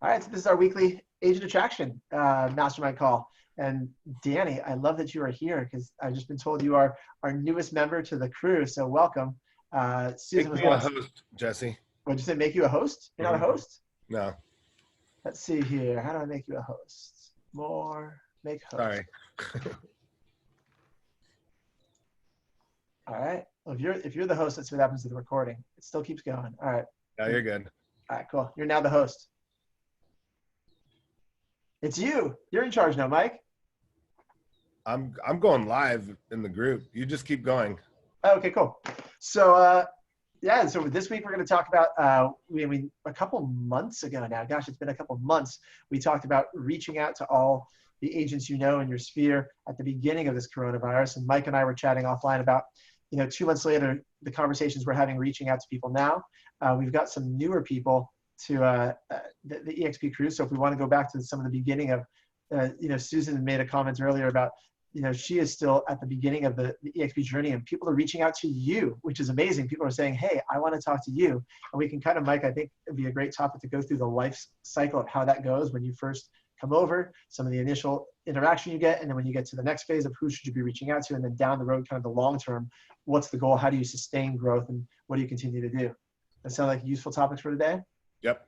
All right, so this is our weekly agent attraction mastermind call. And Danny, I love that you are here because I've just been told you are our newest member to the crew. So welcome. Susan Make was me a once, host, Jesse. what'd you say, make you a host? You're not a Mhm. host? No, Let's see here. How do I make you a host? More, make host. sorry. All right. Well, if you're the host, let's see what happens to the recording. It still keeps going. All right. No, All you're good. right, cool. You're now the host. It's you. You're in charge now, Mike. I'm going live in the group. You just keep going. Oh, okay, cool. So yeah, so this week we're going to talk about, a couple months ago now, gosh, it's been a couple months, we talked about reaching out to all the agents you know in your sphere at the beginning of this coronavirus. And Mike and I were chatting offline about, 2 months later, the conversations we're having reaching out to people now. We've got some newer people to the EXP crew. So if we want to go back to some of the beginning of, Susan made a comment earlier about she is still at the beginning of the EXP journey, and people are reaching out to you, which is amazing. People are saying, hey, I want to talk to you. And we can kind of, Mike, I think it'd be a great topic to go through the life cycle of how that goes when you first come over, some of the initial interaction you get, and then when you get to the next phase of who should you be reaching out to, and then down the road, kind of the long term, what's the goal? How do you sustain growth, and what do you continue to do? That sound like useful topics for today? Yep.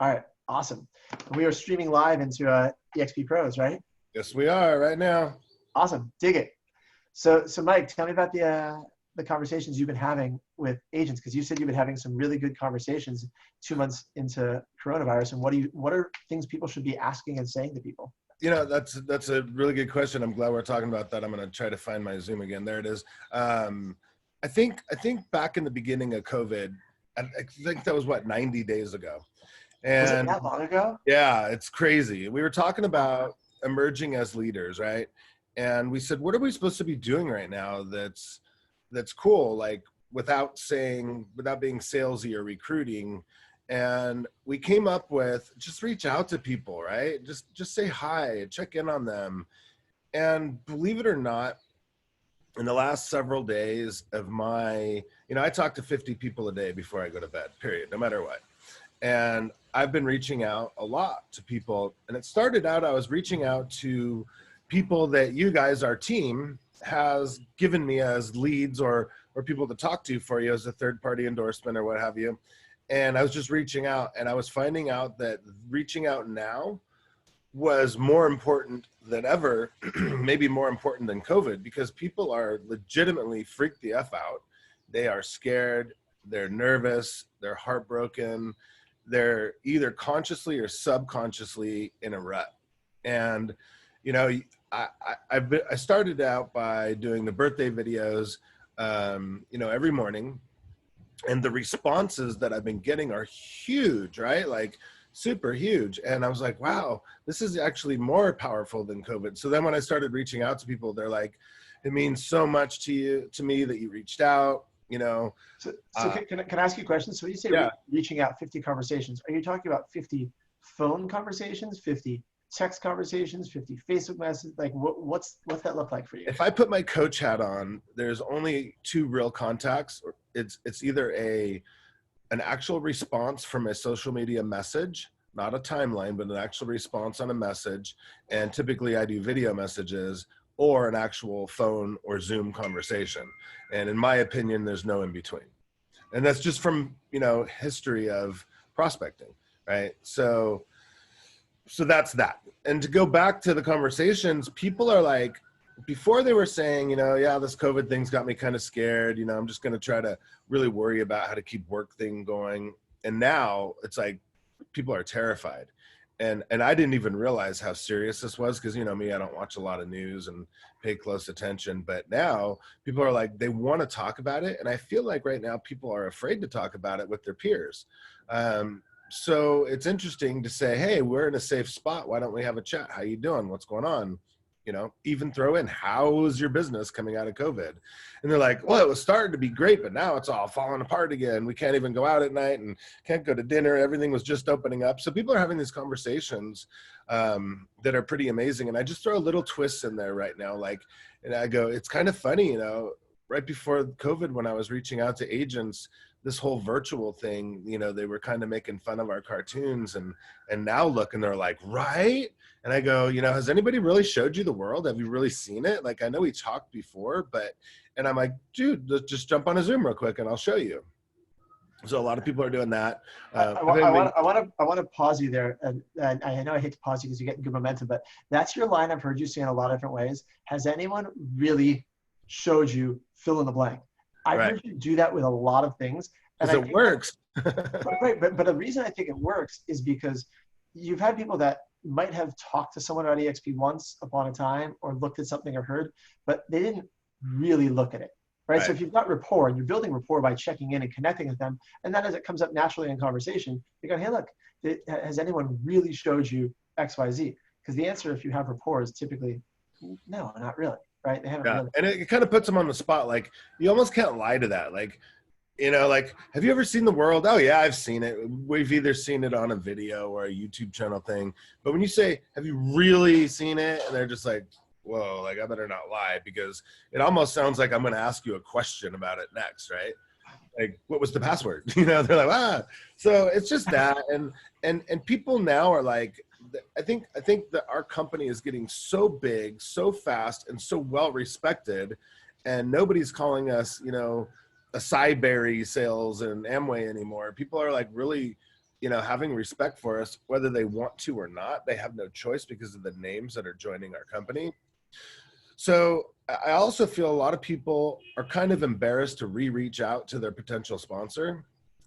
All right, awesome. We are streaming live into EXP Pros, right? Yes, we are right now. Awesome, dig it. So Mike, tell me about the conversations you've been having with agents, because you said you've been having some really good conversations 2 months into coronavirus. And what are things people should be asking and saying to people? That's a really good question. I'm glad we're talking about that. I'm going to try to find my Zoom again. There it is. I think back in the beginning of COVID, I think that was 90 days ago. Was it And that long ago? yeah, it's crazy. We were talking about emerging as leaders, right? And we said, what are we supposed to be doing right now that's cool, like without being salesy or recruiting? And we came up with just reach out to people, right? Just say hi, check in on them. And believe it or not, in the last several days of I talk to 50 people a day before I go to bed, period, no matter what. And I've been reaching out a lot to people. And it started out, I was reaching out to people that you guys, our team, has given me as leads or people to talk to for you as a third-party endorsement or what have you. And I was just reaching out, and I was finding out that reaching out now was more important than ever, maybe more important than COVID, because people are legitimately freaked the F out. They are scared, they're nervous, they're heartbroken, they're either consciously or subconsciously in a rut. And I started out by doing the birthday videos, every morning, and the responses that I've been getting are huge, right? Like super huge. And I was like, wow, this is actually more powerful than COVID. So then when I started reaching out to people, they're like, it means so much to me that you reached out, So can I ask you a question? So when you say yeah. reaching out 50 conversations, are you talking about 50 phone conversations, 50 text conversations, 50 Facebook messages? Like what's that look like for you? If I put my coach hat on, there's only two real contacts. It's either an actual response from a social media message, not a timeline, but an actual response on a message. And typically I do video messages, or an actual phone or Zoom conversation. And in my opinion, there's no in between. And that's just from, history of prospecting, right? So that's that. And to go back to the conversations, people are like, before they were saying, yeah, this COVID thing's got me kind of scared. I'm just going to try to really worry about how to keep work thing going. And now it's like, people are terrified. And I didn't even realize how serious this was, because, me, I don't watch a lot of news and pay close attention. But now people are like, they want to talk about it. And I feel like right now people are afraid to talk about it with their peers. So it's interesting to say, hey, we're in a safe spot. Why don't we have a chat? How you doing? What's going on? Even throw in, how is your business coming out of COVID? And they're like, well, it was starting to be great, but now it's all falling apart again. We can't even go out at night and can't go to dinner. Everything was just opening up. So people are having these conversations that are pretty amazing. And I just throw a little twist in there right now. And I go, it's kind of funny, right before COVID, when I was reaching out to agents, this whole virtual thing, you know, they were kind of making fun of our cartoons, and now look, and they're like, right? And I go, you know, has anybody really showed you the world? Have you really seen it? Like, I know we talked before, but, and I'm like, dude, let's just jump on a Zoom real quick and I'll show you. So a lot of people are doing that. I want to pause you there, and I know I hate to pause you because you're getting good momentum, but that's your line I've heard you say in a lot of different ways. Has anyone really showed you fill in the blank? I've heard you do that with a lot of things, and it works. Right, but the reason I think it works is because you've had people that might have talked to someone about EXP once upon a time, or looked at something or heard, but they didn't really look at it. Right? So if you've got rapport and you're building rapport by checking in and connecting with them, and then as it comes up naturally in conversation, you're going, hey, look, has anyone really showed you X, Y, Z? Because the answer, if you have rapport, is typically, no, not really. Right? They haven't really. And it kind of puts them on the spot. Like, you almost can't lie to that. Like, you know, like, have you ever seen The World? Oh yeah, I've seen it. We've either seen it on a video or a YouTube channel thing. But when you say, have you really seen it? And they're just like, whoa, like, I better not lie, because it almost sounds like I'm going to ask you a question about it next, right? Like, what was the password? You know, they're like, So it's just that, and people now are like, I think that our company is getting so big, so fast, and so well respected, and nobody's calling us, you know, a Cyberry sales and Amway anymore. People are like really, you know, having respect for us, whether they want to or not. They have no choice because of the names that are joining our company. So I also feel a lot of people are kind of embarrassed to reach out to their potential sponsor.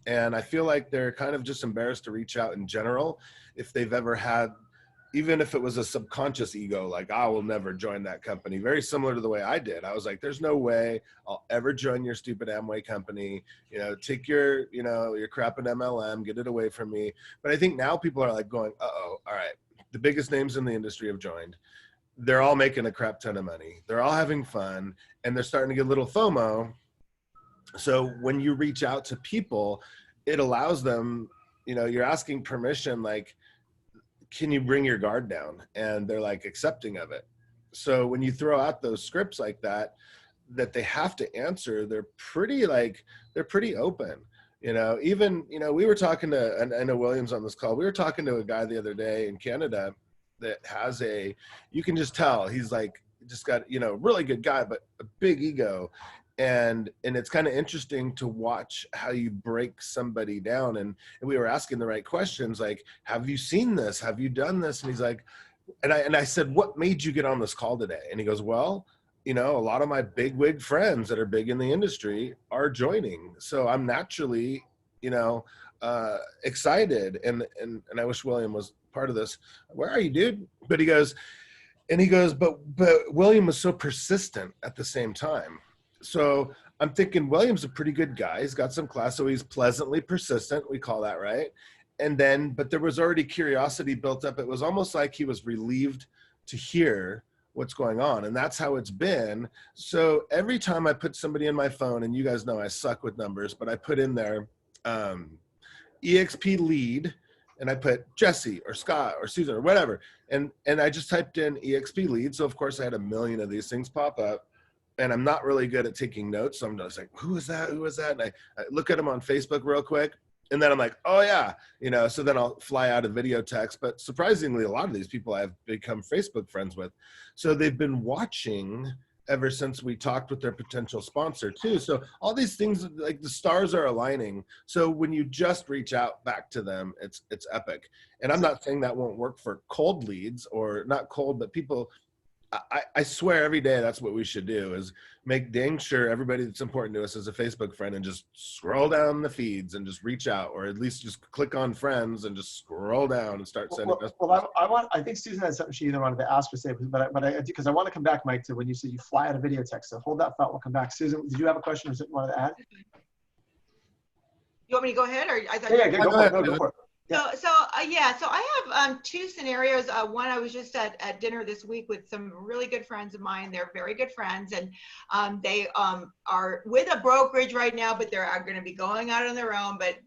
And I feel like they're kind of just embarrassed to reach out in general if they've ever had, even if it was a subconscious ego, like, I will never join that company. Very similar to the way I did. I was like, there's no way I'll ever join your stupid Amway company. You know, take your, you know, your crap in MLM, get it away from me. But I think now people are like going, all right, the biggest names in the industry have joined. They're all making a crap ton of money. They're all having fun, and they're starting to get a little FOMO. So when you reach out to people, it allows them, you know, you're asking permission, like, can you bring your guard down? And they're like accepting of it. So when you throw out those scripts like that they have to answer, they're pretty open. You know, even, you know, we were talking to, and I know William's on this call, we were talking to a guy the other day in Canada that has you can just tell he's like, just got, you know, really good guy, but a big ego. And it's kind of interesting to watch how you break somebody down. And we were asking the right questions, like, have you seen this? Have you done this? And he's like, and I said, what made you get on this call today? And he goes, well, you know, a lot of my big wig friends that are big in the industry are joining. So I'm naturally, you know, excited. And I wish William was part of this. Where are you, dude? But he goes, but William was so persistent at the same time. So I'm thinking William's a pretty good guy. He's got some class, so he's pleasantly persistent. We call that, right? And then, but there was already curiosity built up. It was almost like he was relieved to hear what's going on. And that's how it's been. So every time I put somebody in my phone, and you guys know I suck with numbers, but I put in there EXP lead, and I put Jesse or Scott or Susan or whatever. And I just typed in EXP lead. So of course I had a million of these things pop up. And I'm not really good at taking notes. So I'm just like, who is that? Who is that? And I look at them on Facebook real quick. And then I'm like, oh yeah, you know, so then I'll fly out a video text. But surprisingly, a lot of these people I've become Facebook friends with. So they've been watching ever since we talked with their potential sponsor too. So all these things, like the stars are aligning. So when you just reach out back to them, it's epic. And I'm not saying that won't work for cold leads, or not cold, but people, I swear every day that's what we should do, is make dang sure everybody that's important to us is a Facebook friend, and just scroll down the feeds and just reach out, or at least just click on friends and just scroll down and start sending messages. Well, I think Susan had something she either wanted to ask or say, because I want to come back, Mike, to when you said you fly out a video text. So hold that thought, we'll come back. Susan, did you have a question or something you wanted to add? You want me to go ahead, or I thought go for it. No, go for it. Yeah. So I have two scenarios. One, I was just at dinner this week with some really good friends of mine. They're very good friends, and they are with a brokerage right now, but they're going to be going out on their own. But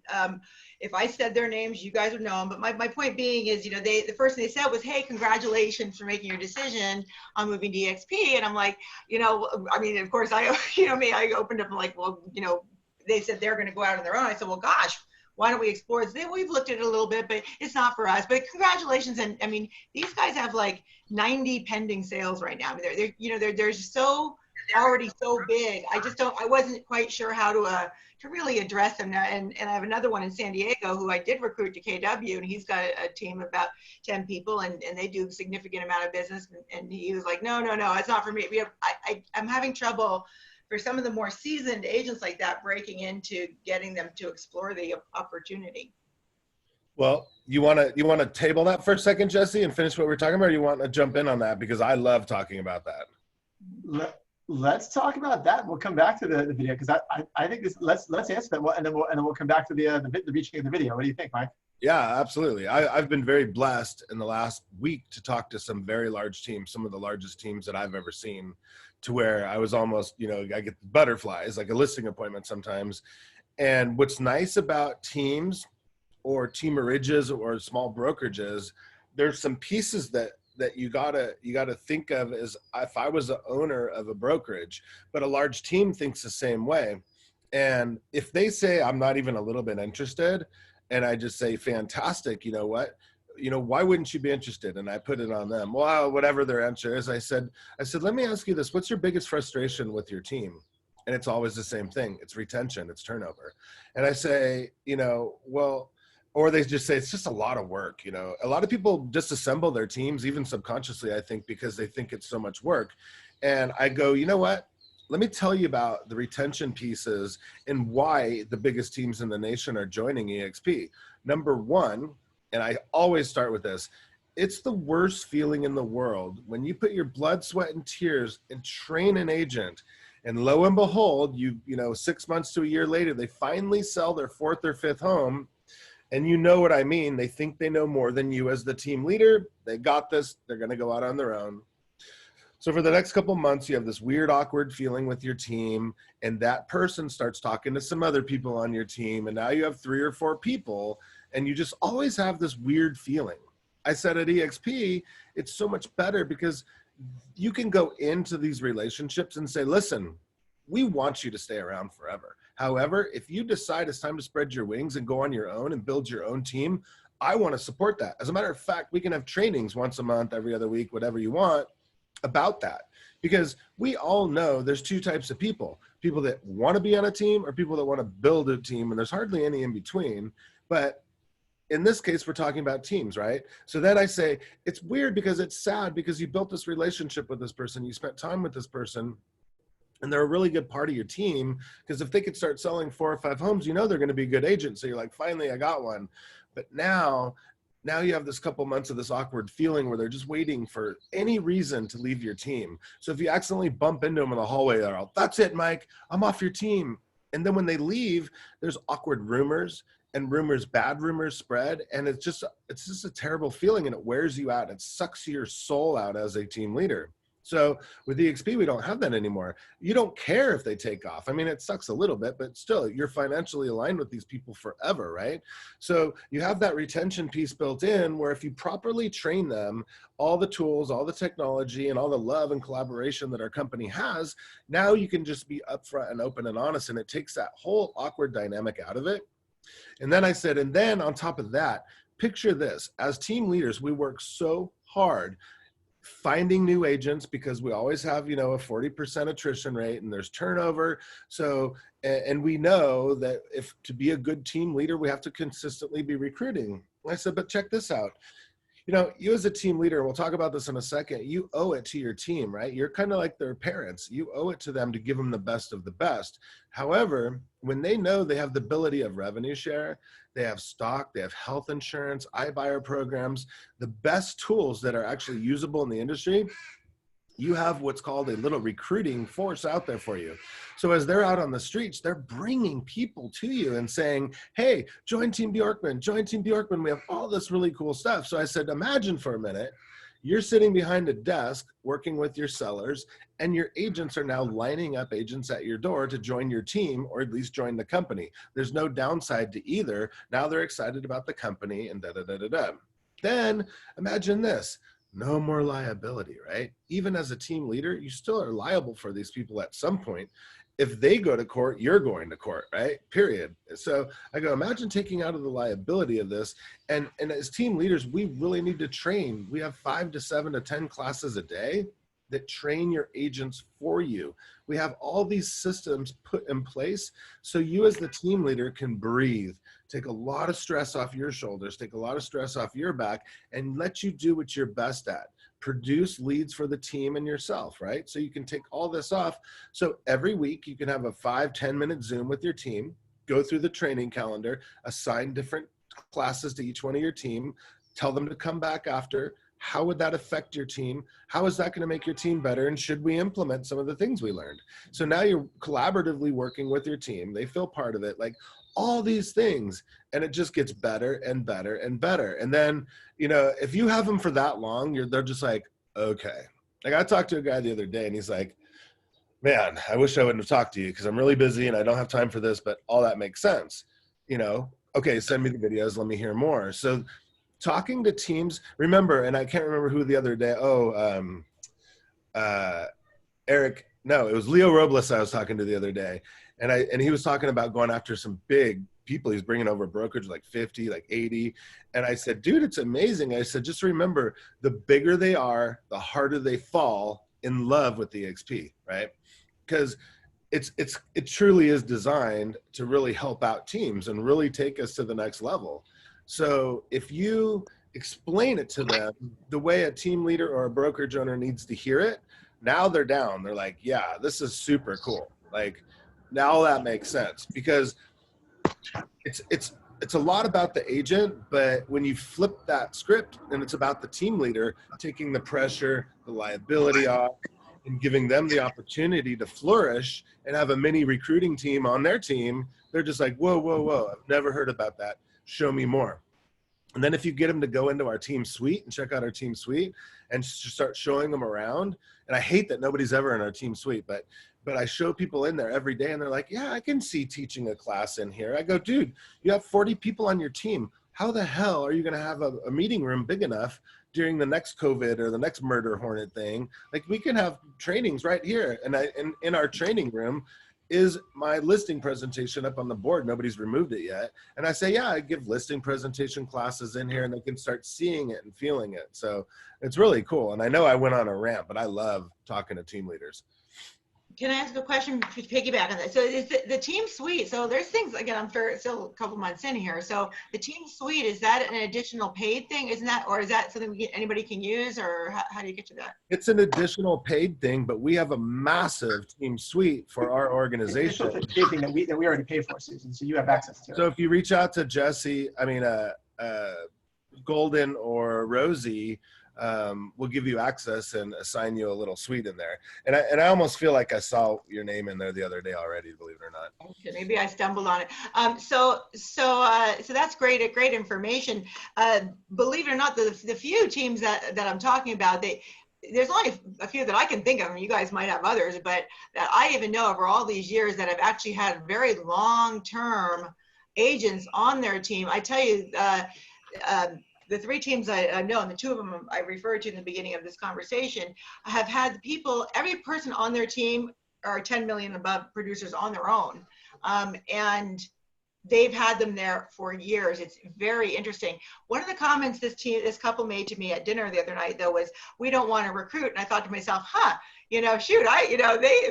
if I said their names, you guys would know them. But my point being is, you know, the first thing they said was, hey, congratulations for making your decision on moving to EXP. And I'm like, you know, I mean, of course, you know me, I opened up like, well, you know, they said they're going to go out on their own. I said, well, gosh, why don't we explore it? We've looked at it a little bit, but it's not for us. But congratulations. And I mean, these guys have like 90 pending sales right now. I mean, they're so already so big. I wasn't quite sure how to really address them now. And I have another one in San Diego who I did recruit to KW, and he's got a team of about 10 people, and they do a significant amount of business. And he was like, no, it's not for me. I'm having trouble for some of the more seasoned agents like that, breaking into getting them to explore the opportunity. Well, you want to table that for a second, Jesse, and finish what we're talking about, or you want to jump in on that? Because I love talking about that. Let's talk about that. We'll come back to the video, because I think this. Let's answer that, and then we'll come back to the reaching of the video. What do you think, Mike? Yeah, absolutely. I've been very blessed in the last week to talk to some very large teams, some of the largest teams that I've ever seen, to where I was almost, I get butterflies, like a listing appointment sometimes. And what's nice about teams or teamerages or small brokerages, there's some pieces that you gotta think of as if I was the owner of a brokerage, but a large team thinks the same way. And if they say I'm not even a little bit interested, and I just say, fantastic, you know what? Why wouldn't you be interested? And I put it on them. Well, whatever their answer is, I said, let me ask you this. What's your biggest frustration with your team? And it's always the same thing. It's retention, it's turnover. And I say, or they just say, it's just a lot of work. A lot of people disassemble their teams, even subconsciously, I think, because they think it's so much work. And I go, you know what? Let me tell you about the retention pieces and why the biggest teams in the nation are joining EXP. Number one, and I always start with this, it's the worst feeling in the world when you put your blood, sweat, and tears and train an agent, and lo and behold, 6 months to a year later, they finally sell their fourth or fifth home. And you know what I mean. They think they know more than you as the team leader. They got this. They're going to go out on their own. So for the next couple months, you have this weird, awkward feeling with your team, and that person starts talking to some other people on your team, and now you have 3 or 4 people, and you just always have this weird feeling. I said at EXP, it's so much better because you can go into these relationships and say, listen, we want you to stay around forever. However, if you decide it's time to spread your wings and go on your own and build your own team, I want to support that. As a matter of fact, we can have trainings once a month, every other week, whatever you want, about that. Because we all know there's 2 types of people that want to be on a team or people that want to build a team, and there's hardly any in between. But in this case, we're talking about teams, right? So then I say, it's weird because it's sad because you built this relationship with this person, you spent time with this person, and they're a really good part of your team, because if they could start selling 4 or 5 homes, they're going to be good agents. So you're like, finally, I got one. But now you have this couple months of this awkward feeling where they're just waiting for any reason to leave your team. So if you accidentally bump into them in the hallway, they're all, that's it, Mike, I'm off your team. And then when they leave, there's awkward rumors, and bad rumors spread. And it's just a terrible feeling, and it wears you out. It sucks your soul out as a team leader. So with EXP, we don't have that anymore. You don't care if they take off. I mean, it sucks a little bit, but still, you're financially aligned with these people forever, right? So you have that retention piece built in where if you properly train them, all the tools, all the technology, and all the love and collaboration that our company has, now you can just be upfront and open and honest, and it takes that whole awkward dynamic out of it. And then I said, and then on top of that, picture this. As team leaders, we work so hard finding new agents because we always have, a 40% attrition rate and there's turnover. So, and we know that if to be a good team leader, we have to consistently be recruiting. I said, but check this out. You as a team leader, we'll talk about this in a second, you owe it to your team, right? You're kind of like their parents. You owe it to them to give them the best of the best. However, when they know they have the ability of revenue share, they have stock, they have health insurance, iBuyer programs, the best tools that are actually usable in the industry, you have what's called a little recruiting force out there for you. So as they're out on the streets, they're bringing people to you and saying, hey, join Team Bjorkman, join Team Bjorkman. We have all this really cool stuff. So I said, imagine for a minute, you're sitting behind a desk working with your sellers, and your agents are now lining up agents at your door to join your team, or at least join the company. There's no downside to either. Now they're excited about the company and da-da-da-da-da. Then imagine this. No more liability, right? Even as a team leader, you still are liable for these people at some point. if they go to court, you're going to court, right? Period. So I go, imagine taking out of the liability of this. And as team leaders, we really need to train. We have 5 to 7 to 10 classes a day that train your agents for you. We have all these systems put in place so you as the team leader can breathe, take a lot of stress off your shoulders, take a lot of stress off your back, and let you do what you're best at. Produce leads for the team and yourself, right? So you can take all this off. So every week you can have a 5-10 minute Zoom with your team, go through the training calendar, assign different classes to each one of your team, tell them to come back after. How would that affect your team? How is that going to make your team better? And should we implement some of the things we learned? So now you're collaboratively working with your team. They feel part of it, like all these things. And it just gets better and better and better. And then, you know, if you have them for that long, they're just like, okay. Like I talked to a guy the other day and he's like, man, I wish I wouldn't have talked to you because I'm really busy and I don't have time for this, but all that makes sense. You know, okay, send me the videos. Let me hear more. So talking to teams, remember, and I can't remember who the other day, Eric, no, it was Leo Robles I was talking to the other day. And he was talking about going after some big people. He's bringing over brokerage like 50, like 80. And I said, dude, it's amazing. I said, just remember, the bigger they are, the harder they fall in love with the EXP, right? Because it truly is designed to really help out teams and really take us to the next level. So if you explain it to them the way a team leader or a brokerage owner needs to hear it, now they're down. They're like, yeah, this is super cool. Like now that makes sense because it's a lot about the agent, but when you flip that script and it's about the team leader taking the pressure, the liability off, and giving them the opportunity to flourish and have a mini recruiting team on their team, they're just like, whoa, whoa, whoa, I've never heard about that. Show me more. And then if you get them to go into our team suite and check out our team suite and start showing them around, and I hate that nobody's ever in our team suite, but I show people in there every day and they're like, yeah, I can see teaching a class in here. I go, dude, you have 40 people on your team. How the hell are you going to have a meeting room big enough during the next COVID or the next murder hornet thing? Like we can have trainings right here. And in our training room is my listing presentation up on the board. Nobody's removed it yet. And I say, yeah, I give listing presentation classes in here and they can start seeing it and feeling it. So it's really cool. And I know I went on a rant, but I love talking to team leaders. Can I ask a question to piggyback on that? So is the team suite, so there's things, again, I'm still a couple months in here. So the team suite, is that an additional paid thing? Isn't that, or is that something anybody can use, or how do you get to that? It's an additional paid thing, but we have a massive team suite for our organization. It's a paid thing that we already pay for, Susan, so you have access to it. So if you reach out to Jesse, Golden or Rosie, we'll give you access and assign you a little suite in there. And I almost feel like I saw your name in there the other day already, believe it or not. Okay, maybe I stumbled on it. So that's great information. Believe it or not, the few teams that I'm talking about, there's only a few that I can think of, and you guys might have others, but that I even know over all these years that have actually had very long-term agents on their team. I tell you, the 3 teams I know, and the 2 of them I referred to in the beginning of this conversation, have had people, every person on their team are 10 million above producers on their own. And they've had them there for years. It's very interesting. One of the comments this couple made to me at dinner the other night, though, was, we don't want to recruit. And I thought to myself, shoot,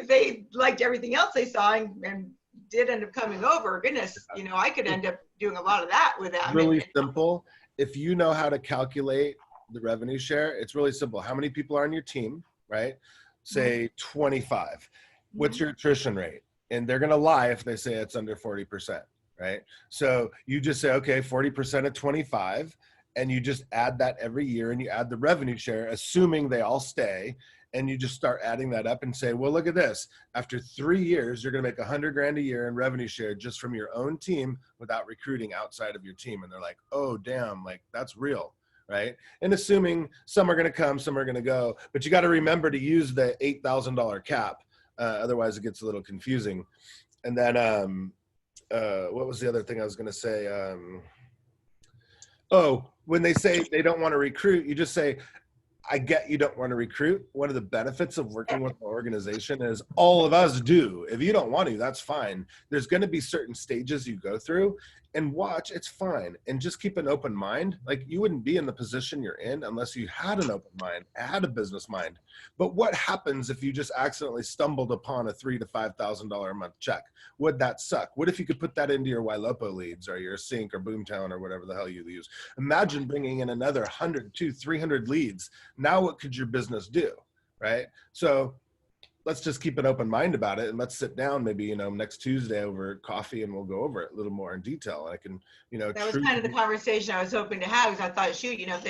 they liked everything else they saw and did end up coming over. Goodness, I could end up doing a lot of that with them. Really simple. If you know how to calculate the revenue share, it's really simple. How many people are on your team, right? Say 25. What's your attrition rate? And they're going to lie if they say it's under 40%, right? So you just say, okay, 40% of 25, and you just add that every year and you add the revenue share, assuming they all stay. And you just start adding that up and say, well, look at this. After 3 years, you're going to make $100,000 a year in revenue share just from your own team without recruiting outside of your team. And they're like, oh, damn, like that's real, right? And assuming some are going to come, some are going to go, but you got to remember to use the $8,000 cap. Otherwise it gets a little confusing. And then what was the other thing I was going to say? When they say they don't want to recruit, you just say, I get you don't want to recruit. One of the benefits of working with an organization is all of us do. If you don't want to, that's fine. There's going to be certain stages you go through, and watch, it's fine. And just keep an open mind. Like, you wouldn't be in the position you're in unless you had an open mind, had a business mind. But what happens if you just accidentally stumbled upon a $3,000 to $5,000 a month check? Would that suck? What if you could put that into your Ylopo leads or your Sync or Boomtown or whatever the hell you use? Imagine bringing in another 100, 200, 300 leads. Now what could your business do, right? So let's just keep an open mind about it, and let's sit down maybe, next Tuesday over coffee, and we'll go over it a little more in detail. I can, that was kind of the conversation I was hoping to have, because I thought, shoot, if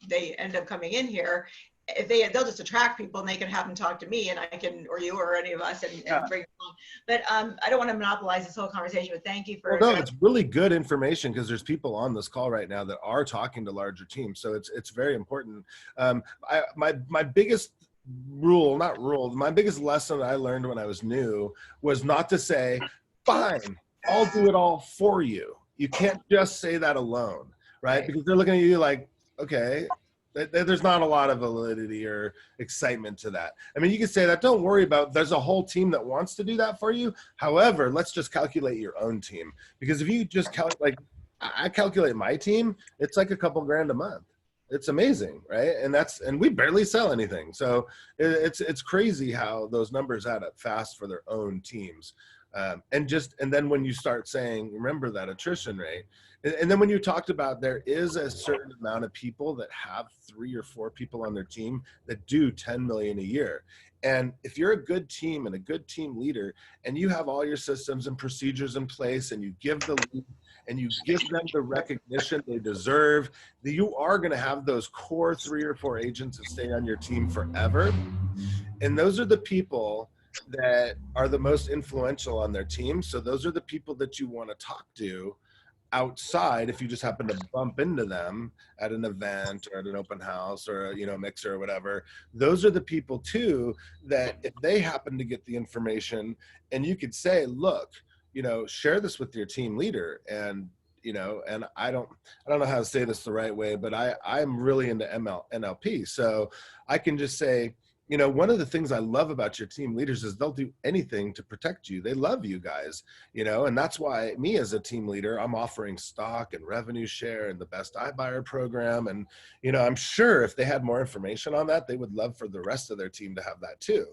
they end up coming in here, if they'll just attract people, and they can have them talk to me, and I can, or you, or any of us, and bring them along. But I don't want to monopolize this whole conversation, but thank you for. Well, no, it's really good information, because there's people on this call right now that are talking to larger teams, so it's very important. My biggest my biggest lesson I learned when I was new was not to say, fine, I'll do it all for you. You can't just say that alone, right? Because they're looking at you like, okay, there's not a lot of validity or excitement to that. I mean, you can say that, don't worry about, there's a whole team that wants to do that for you. However, let's just calculate your own team. Because if you just I calculate my team, it's like a couple grand a month. It's amazing, right? And we barely sell anything. So it's crazy how those numbers add up fast for their own teams. And then when you start saying, remember that attrition rate, and then when you talked about, there is a certain amount of people that have 3 or 4 people on their team that do 10 million a year. And if you're a good team and a good team leader, and you have all your systems and procedures in place, and you give the lead, and you give them the recognition they deserve, that you are going to have those core 3 or 4 agents that stay on your team forever. And those are the people that are the most influential on their team. So those are the people that you want to talk to outside if you just happen to bump into them at an event or at an open house or a mixer or whatever. Those are the people too that if they happen to get the information, and you could say, look, share this with your team leader. And and I don't know how to say this the right way, but I'm really into NLP. So I can just say, one of the things I love about your team leaders is they'll do anything to protect you. They love you guys, and that's why me as a team leader, I'm offering stock and revenue share and the best iBuyer program. And, I'm sure if they had more information on that, they would love for the rest of their team to have that too.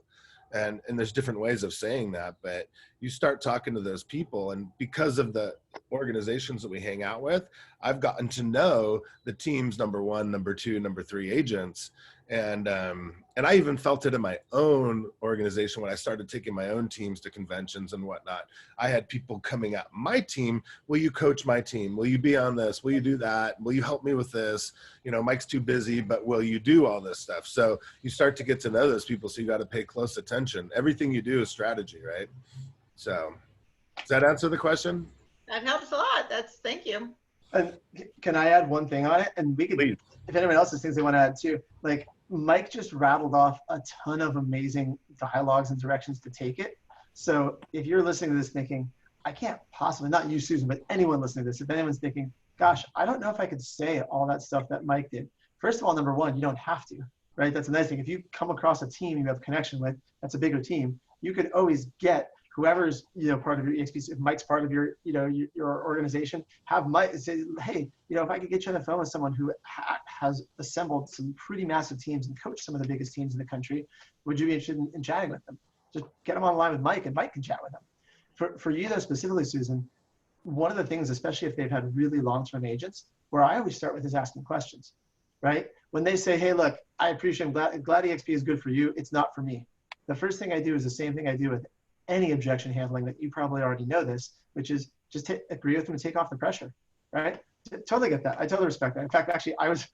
And there's different ways of saying that, but you start talking to those people, and because of the organizations that we hang out with, I've gotten to know the team's number 1, number 2, number 3 agents. And I even felt it in my own organization when I started taking my own teams to conventions and whatnot. I had people coming at my team. Will you coach my team? Will you be on this? Will you do that? Will you help me with this? Mike's too busy, but will you do all this stuff? So you start to get to know those people. So you got to pay close attention. Everything you do is strategy, right? So does that answer the question? That helps a lot. Thank you. And can I add one thing on it? And we could, Please. If anyone else has things they want to add too, like Mike just rattled off a ton of amazing dialogues and directions to take it. So if you're listening to this thinking, I can't possibly, not you, Susan, but anyone listening to this, if anyone's thinking, gosh, I don't know if I could say all that stuff that Mike did. First of all, number 1, you don't have to, right? That's a nice thing. If you come across a team you have connection with, that's a bigger team, you could always get whoever's part of your EXP. If Mike's part of your your organization, have Mike say, hey, if I could get you on the phone with someone who has assembled some pretty massive teams and coached some of the biggest teams in the country, would you be interested in chatting with them? Just get them online with Mike, and Mike can chat with them. For you though, specifically, Susan, one of the things, especially if they've had really long-term agents, where I always start with is asking questions, right? When they say, hey, look, I appreciate, I'm glad EXP is good for you, it's not for me. The first thing I do is the same thing I do with any objection handling, that you probably already know this, which is just agree with them and take off the pressure, right? Totally get that. I totally respect that. In fact, actually, I was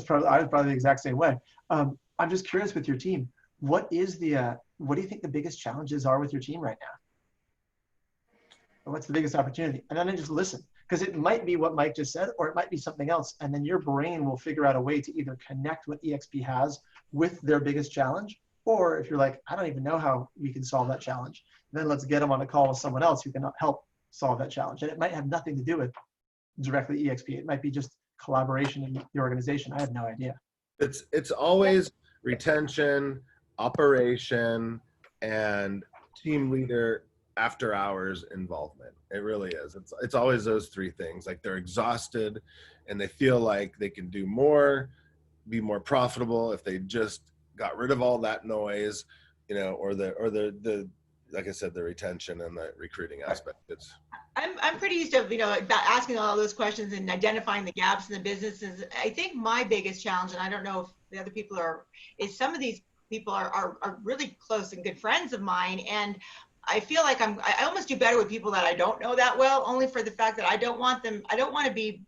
probably the exact same way. I'm just curious with your team. What do you think the biggest challenges are with your team right now? Or what's the biggest opportunity? And then just listen, because it might be what Mike just said, or it might be something else. And then your brain will figure out a way to either connect what EXP has with their biggest challenge, or if you're like, I don't even know how we can solve that challenge, then let's get them on a call with someone else who can help solve that challenge. And it might have nothing to do with directly EXP. It might be just collaboration in the organization. I have no idea. It's always retention, operation, and team leader after hours involvement. It really is. It's always those three things. Like they're exhausted and they feel like they can do more, be more profitable if they just got rid of all that noise, or the like I said, the retention and the recruiting aspect. I'm pretty used to, about asking all those questions and identifying the gaps in the businesses. I think my biggest challenge, and I don't know if the other people is some of these people are really close and good friends of mine. And I feel like I almost do better with people that I don't know that well, only for the fact that I don't want to be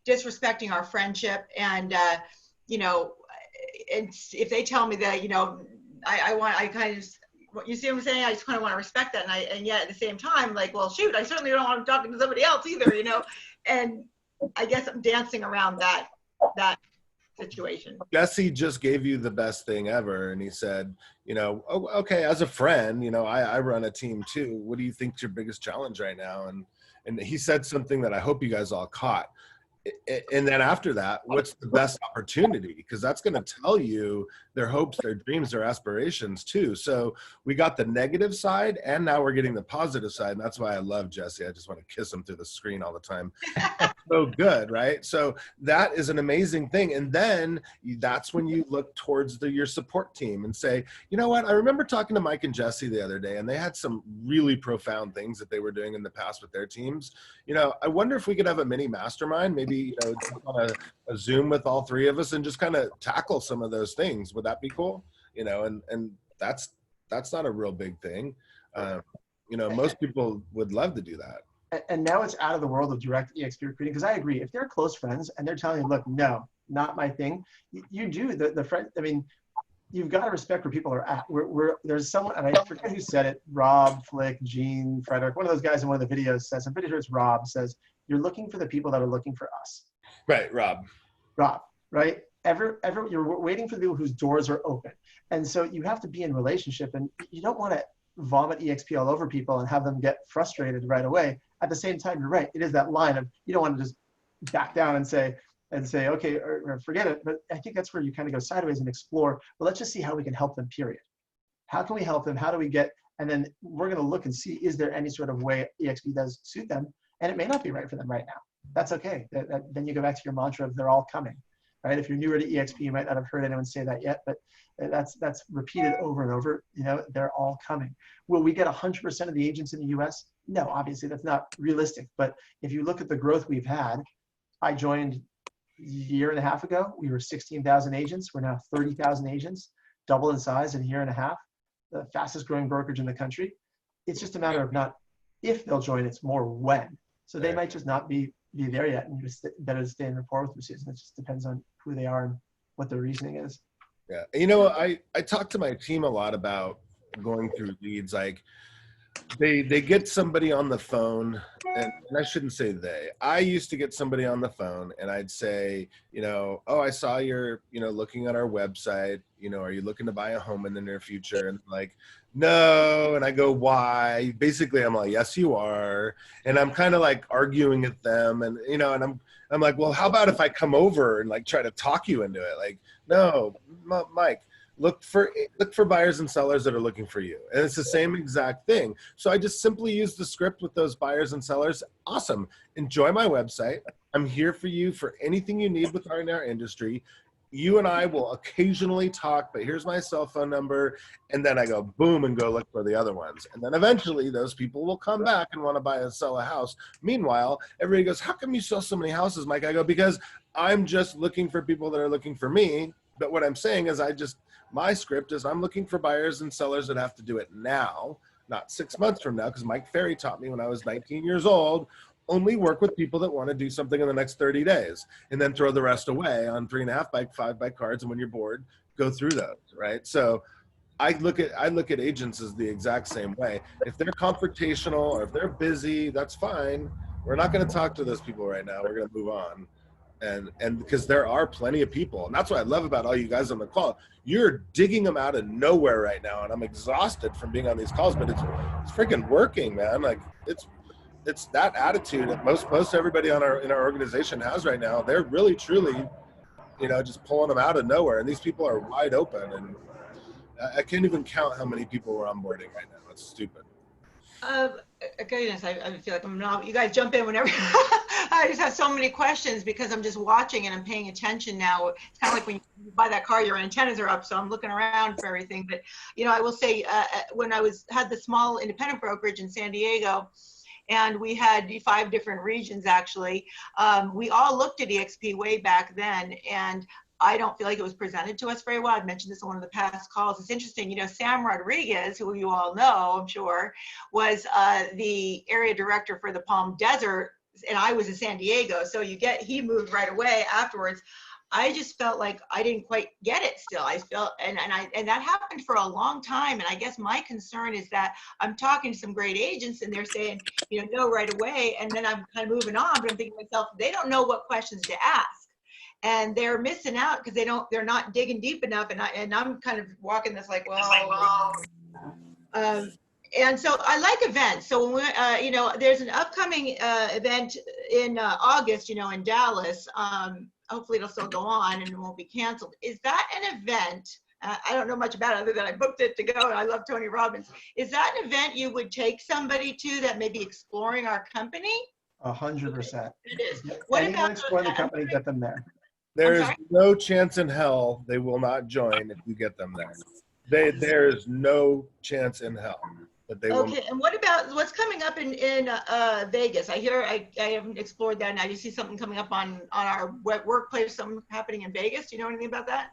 disrespecting our friendship. And, and if they tell me that, I kind of, you see what I'm saying? I just kind of want to respect that. And yet at the same time, like, well, shoot, I certainly don't want to talk to somebody else either, and I guess I'm dancing around that situation. Jesse just gave you the best thing ever. And he said, oh, okay, as a friend, I run a team too. What do you think's your biggest challenge right now? And he said something that I hope you guys all caught. And then after that, what's the best opportunity? Because that's going to tell you their hopes, their dreams, their aspirations too. So we got the negative side and now we're getting the positive side. And that's why I love Jesse. I just want to kiss him through the screen all the time. So good, right? So that is an amazing thing. And then that's when you look towards your support team and say, you know what? I remember talking to Mike and Jesse the other day, and they had some really profound things that they were doing in the past with their teams. I wonder if we could have a mini mastermind, maybe, on a Zoom with all three of us and just kind of tackle some of those things. Would that be cool? And that's not a real big thing. Most people would love to do that. And now it's out of the world of direct EXP recruiting, because I agree. If they're close friends and they're telling you, look, no, not my thing, you do the friend. I mean, you've got to respect where people are at. There's someone, and I forget who said it, Rob, Flick, Gene, Frederick, one of those guys in one of the videos says, I'm pretty sure it's Rob, says, you're looking for the people that are looking for us. Right, Rob, right? You're waiting for the people whose doors are open. And so you have to be in relationship, and you don't want to vomit EXP all over people and have them get frustrated right away. At the same time, you're right. It is that line of, you don't want to just back down and say, okay, or forget it. But I think that's where you kind of go sideways and explore, well, let's just see how we can help them, period. How can we help them? How do we get, and then we're going to look and see, is there any sort of way EXP does suit them? And it may not be right for them right now. That's okay. Then you go back to your mantra of they're all coming, right? If you're newer to EXP, you might not have heard anyone say that yet, but that's repeated over and over. They're all coming. Will we get 100% of the agents in the US? No, obviously that's not realistic. But if you look at the growth we've had, I joined a year and a half ago. We were 16,000 agents. We're now 30,000 agents, double in size in a year and a half, the fastest growing brokerage in the country. It's just a matter of not if they'll join, it's more when. So they might just not be there yet, and just better to stay in rapport with them, Susan. It just depends on who they are and what their reasoning is. Yeah, I talk to my team a lot about going through leads. Like they get somebody on the phone, and I shouldn't say they. I used to get somebody on the phone, and I'd say, oh, I saw you're, looking at our website. Are you looking to buy a home in the near future? And like, no. And I go, why? Basically, I'm like, yes, you are. And I'm kind of like arguing with them, and and I'm like, well, how about if I come over and like try to talk you into it? Like, no, Mike. Look for buyers and sellers that are looking for you. And it's the same exact thing. So I just simply use the script with those buyers and sellers. Awesome. Enjoy my website. I'm here for you for anything you need within our industry. You and I will occasionally talk, but here's my cell phone number. And then I go boom and go look for the other ones. And then eventually those people will come back and want to buy and sell a house. Meanwhile, everybody goes, how come you sell so many houses, Mike? I go, because I'm just looking for people that are looking for me. But what I'm saying is my script is I'm looking for buyers and sellers that have to do it now, not 6 months from now, because Mike Ferry taught me when I was 19 years old, only work with people that want to do something in the next 30 days and then throw the rest away on 3.5 by 5 by cards. And when you're bored, go through those, right? So I look at agents as the exact same way. If they're confrontational or if they're busy, that's fine. We're not going to talk to those people right now. We're going to move on. And because there are plenty of people, and that's what I love about all you guys on the call. You're digging them out of nowhere right now, and I'm exhausted from being on these calls, but it's freaking working, man. Like it's that attitude that most everybody in our organization has right now. They're really truly just pulling them out of nowhere. And these people are wide open, and I can't even count how many people we're onboarding right now. It's stupid. Goodness, I feel like I'm not. You guys jump in whenever. I just have so many questions because I'm just watching and I'm paying attention now. It's kind of like when you buy that car, your antennas are up, so I'm looking around for everything. But I will say, when I had the small independent brokerage in San Diego, and we had 5 different regions actually. We all looked at EXP way back then, and I don't feel like it was presented to us very well. I've mentioned this on one of the past calls. It's interesting, Sam Rodriguez, who you all know, I'm sure, was the area director for the Palm Desert, and I was in San Diego. So he moved right away afterwards. I just felt like I didn't quite get it still. I felt, and that happened for a long time. And I guess my concern is that I'm talking to some great agents and they're saying, no right away. And then I'm kind of moving on, but I'm thinking to myself, they don't know what questions to ask. And they're missing out because they're not digging deep enough. And I'm kind of walking this like, and so I like events. So when there's an upcoming event in August, in Dallas. Hopefully it'll still go on and it won't be canceled. Is that an event? I don't know much about it other than I booked it to go, and I love Tony Robbins. Is that an event you would take somebody to that may be exploring our company? 100%. It is. Anyone exploring the company, get them there. There's no chance in hell they will not join if you get them there. There's no chance in hell that they will. Okay, and what about what's coming up in Vegas? I haven't explored that now. You see something coming up on our workplace, something happening in Vegas? Do you know anything about that?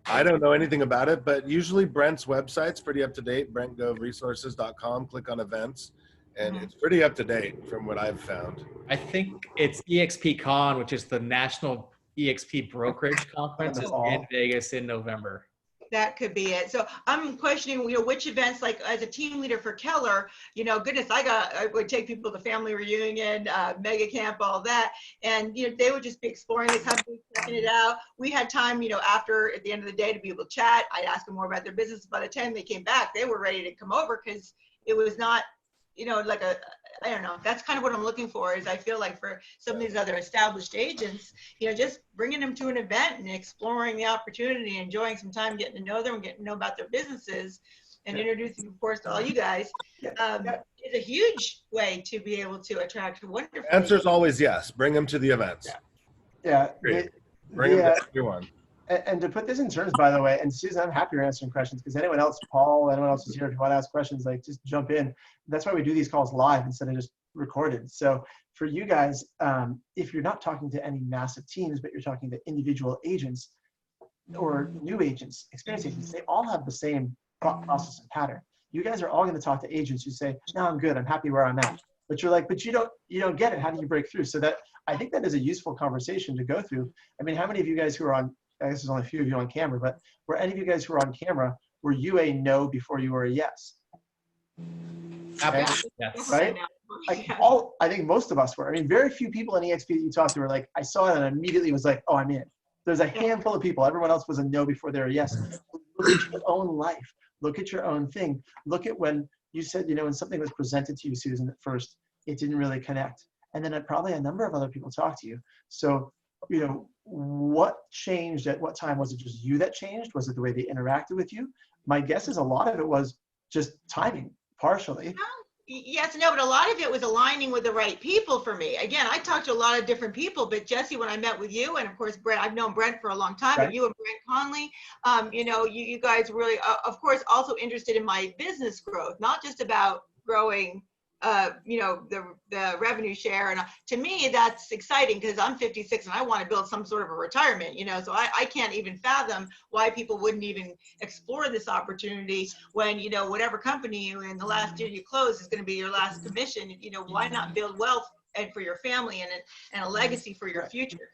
I don't know anything about it, but usually Brent's website's pretty up to date, brentgoveresources.com. Click on events, and it's pretty up to date from what I've found. I think it's EXPCon, which is the National EXP Brokerage Conference, is in Vegas in November. That could be it. So I'm questioning, which events, like as a team leader for Keller, goodness, I would take people to family reunion, mega camp, all that. And, they would just be exploring the company, checking it out. We had time, after at the end of the day to be able to chat. I'd ask them more about their business. By the time they came back, they were ready to come over because it was not, like I don't know. That's kind of what I'm looking for. Is I feel like for some of these other established agents, just bringing them to an event and exploring the opportunity, enjoying some time, getting to know them, and getting to know about their businesses, and introducing, of course, to all you guys, is a huge way to be able to attract wonderful. Answer's always yes. Bring them to the events. Yeah. Bring them to everyone. And to put this in terms, by the way, and Susan, I'm happy you're answering questions because anyone else, Paul, anyone else who's here, if you want to ask questions, like just jump in. That's why we do these calls live instead of just recorded. So for you guys, if you're not talking to any massive teams, but you're talking to individual agents or new agents, experienced agents, they all have the same thought process and pattern. You guys are all going to talk to agents who say, no, I'm good. I'm happy where I'm at. But you're like, but you don't get it. How do you break through? So that, I think that is a useful conversation to go through. I mean, how many of you guys who are on, I guess there's only a few of you on camera, but were any of you guys who are on camera, were you a no before you were a yes? Absolutely. Yes. Right? I think most of us were. I mean, very few people in EXP that you talked to were like, I saw it and immediately was like, oh, I'm in. There's a handful of people. Everyone else was a no before they were a yes. Look at your own life. Look at your own thing. Look at when you said, when something was presented to you, Susan, at first, it didn't really connect. And then probably a number of other people talked to you. So, what changed at what time? Was it just you that changed? Was it the way they interacted with you? My guess is a lot of it was just timing, partially. Yes, no, but a lot of it was aligning with the right people for me. Again, I talked to a lot of different people, but Jesse, when I met with you, and of course, Brent, I've known Brent for a long time, but you and Brent Conley, you guys really, of course, also interested in my business growth, not just about growing the revenue share. And to me, that's exciting because I'm 56 and I want to build some sort of a retirement, so I can't even fathom why people wouldn't even explore this opportunity when, whatever company you in the last year you close is going to be your last commission. Why not build wealth and for your family and a legacy for your future?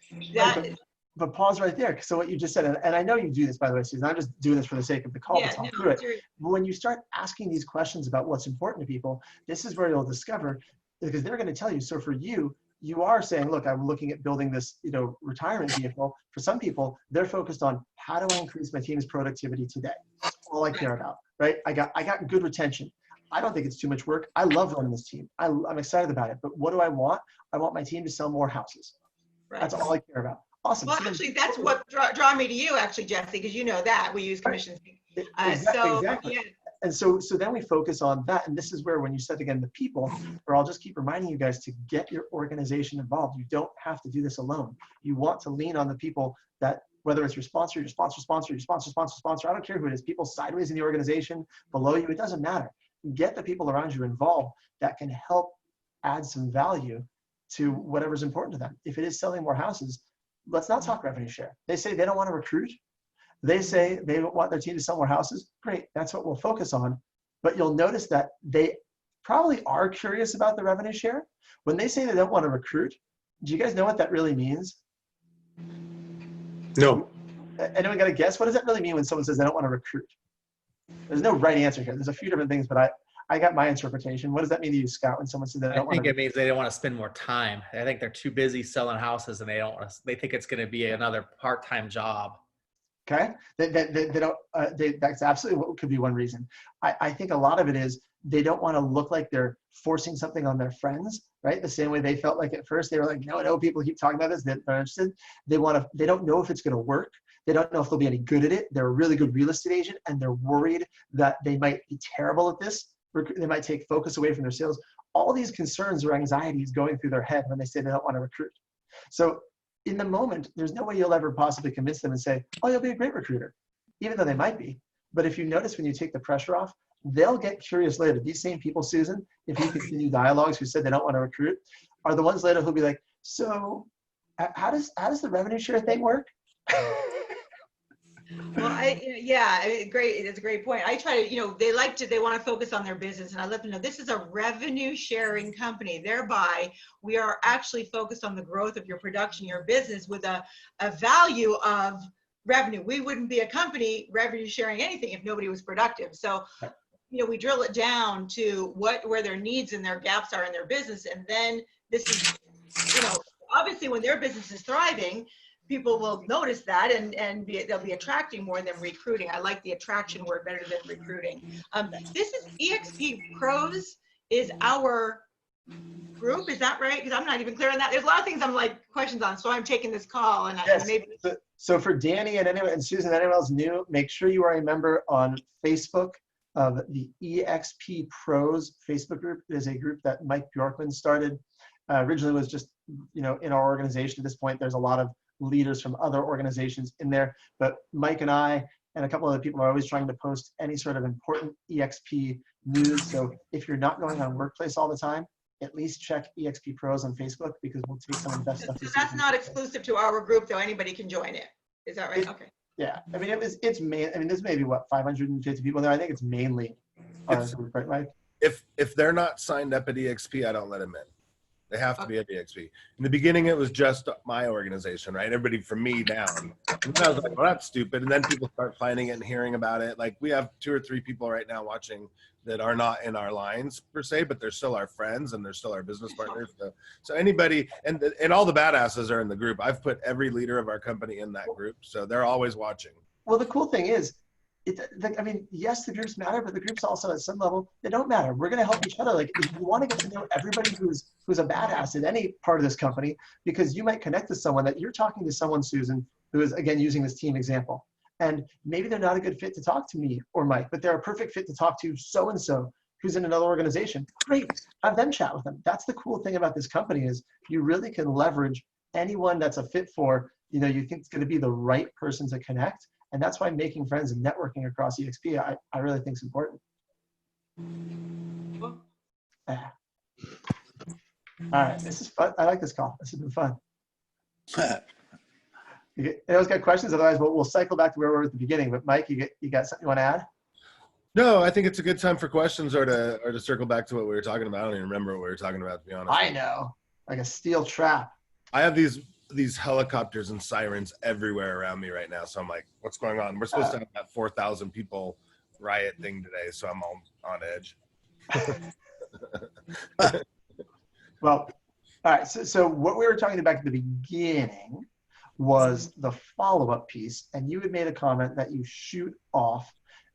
But pause right there. So what you just said, and I know you do this, by the way, Susan, I'm just doing this for the sake of the call to talk through it. But when you start asking these questions about what's important to people, this is where you'll discover, because they're going to tell you. So for you, you are saying, look, I'm looking at building this, retirement vehicle. For some people, they're focused on how do I increase my team's productivity today? That's all I care about, right? I got good retention. I don't think it's too much work. I love running this team. I'm excited about it. But what do I want? I want my team to sell more houses. That's all I care about. Awesome. Well, So then- actually, that's what draw me to you, actually, Jesse, because you know that we use commissions. Exactly. Yeah. And so then we focus on that. And this is where, when you said again, the people, where I'll just keep reminding you guys to get your organization involved. You don't have to do this alone. You want to lean on the people that, whether it's your sponsor, your sponsor, I don't care who it is, people sideways in the organization, below you, it doesn't matter. Get the people around you involved that can help add some value to whatever's important to them. If it is selling more houses, let's not talk revenue share. They say they don't want to recruit. They say they want their team to sell more houses. Great, that's what we'll focus on. But you'll notice that they probably are curious about the revenue share. When they say they don't want to recruit, do you guys know what that really means? No. Anyone got to guess? What does that really mean when someone says they don't want to recruit? There's no right answer here. There's a few different things, but I got my interpretation. What does that mean to you, Scott, when someone says they don't want to? I think it means they don't want to spend more time. I think they're too busy selling houses, and they think it's going to be another part-time job. Okay, that's absolutely what could be one reason. I think a lot of it is they don't want to look like they're forcing something on their friends, right? The same way they felt like at first they were like, no, people keep talking about this, they're interested. They don't know if it's going to work. They don't know if they'll be any good at it. They're a really good real estate agent, and they're worried that they might be terrible at this. They might take focus away from their sales. All these concerns or anxieties going through their head when they say they don't want to recruit. So in the moment, there's no way you'll ever possibly convince them and say, oh, you'll be a great recruiter, even though they might be. But if you notice when you take the pressure off, they'll get curious later. These same people, Susan, if you continue dialogues who said they don't want to recruit, are the ones later who'll be like, so how does the revenue share thing work? Well, great. It's a great point. I try to, they want to focus on their business, and I let them know this is a revenue sharing company. Thereby, we are actually focused on the growth of your production, your business, with a value of revenue. We wouldn't be a company revenue sharing anything if nobody was productive. So, we drill it down to where their needs and their gaps are in their business, and then this is, obviously when their business is thriving, people will notice that and they'll be attracting more than recruiting. I like the attraction word better than recruiting. This is EXP Pros is our group. Is that right? Because I'm not even clear on that. There's a lot of things I'm like questions on, so I'm taking this call. And yes. Maybe. So for Danny and Susan, anyone else new, make sure you are a member on Facebook of the EXP Pros Facebook group. It is a group that Mike Bjorkman started. Originally was just, in our organization. At this point, there's a lot of leaders from other organizations in there, but Mike and I and a couple other people are always trying to post any sort of important EXP news. So if you're not going on Workplace all the time, at least check EXP Pros on Facebook, because we'll take some of the best stuff. So that's not exclusive to our group, though. Anybody can join it. Is that right? Okay. Yeah, I mean, there's maybe 550 people there. I think it's mainly our group, right, Mike? If they're not signed up at EXP, I don't let them in. They have to be at EXP. In the beginning, it was just my organization, right? Everybody from me down. And then I was like, well, that's stupid. And then people start finding it and hearing about it. Like, we have 2 or 3 people right now watching that are not in our lines per se, but they're still our friends and they're still our business partners. So anybody, and all the badasses are in the group. I've put every leader of our company in that group. So they're always watching. Well, the cool thing is, yes, the groups matter, but the groups also at some level, they don't matter. We're going to help each other. Like, if you want to get to know everybody who's a badass in any part of this company, because you might connect to someone that you're talking to someone, Susan, who is, again, using this team example. And maybe they're not a good fit to talk to me or Mike, but they're a perfect fit to talk to so-and-so who's in another organization. Great, have them chat with them. That's the cool thing about this company, is you really can leverage anyone that's a fit for, you think it's going to be the right person to connect. And that's why making friends and networking across EXP, I really think is important. Yeah. All right, this is fun. I like this call. This has been fun. Anyone's got questions? Otherwise, we'll cycle back to where we were at the beginning. But Mike, you got something you want to add? No, I think it's a good time for questions or to circle back to what we were talking about. I don't even remember what we were talking about, to be honest. I know, like a steel trap. I have these helicopters and sirens everywhere around me right now. So I'm like, what's going on? We're supposed to have that 4,000 people riot thing today. So I'm all on edge. Well, all right. So what we were talking about at the beginning was the follow-up piece. And you had made a comment that you shoot off